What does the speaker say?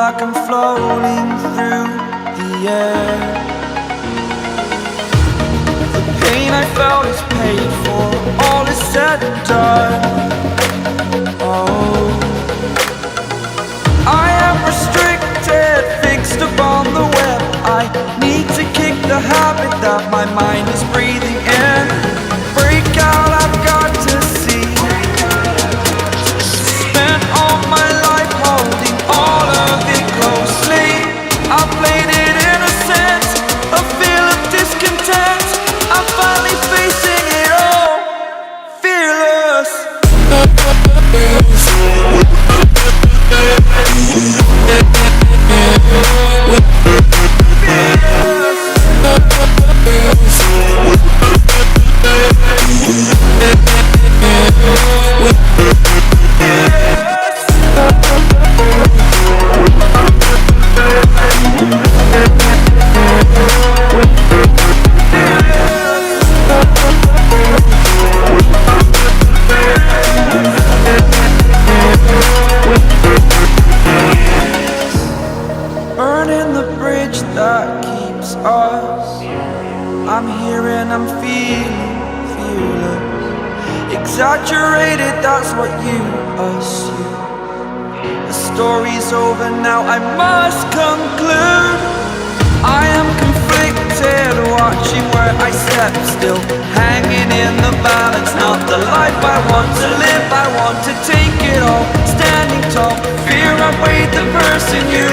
like I'm floating through the air. The pain I felt is paid for, all is said and done. Oh, I am restricted, fixed upon the web. I need to kick the habit that my mind is breathing in. Break out, I've got to see. Spent all my life holding all of it closely. I played it innocent, a feel of discontent. I'm finally facing it all, fearless. Burning the bridge that keeps us. I'm here and I'm feeling fearless. Exaggerated, that's what you assume. The story's over now, I must conclude. I am conflicted, watching where I step still, hanging in the balance. Not the life I want to live, I want to take it all. Standing tall, fear I've weighed the person you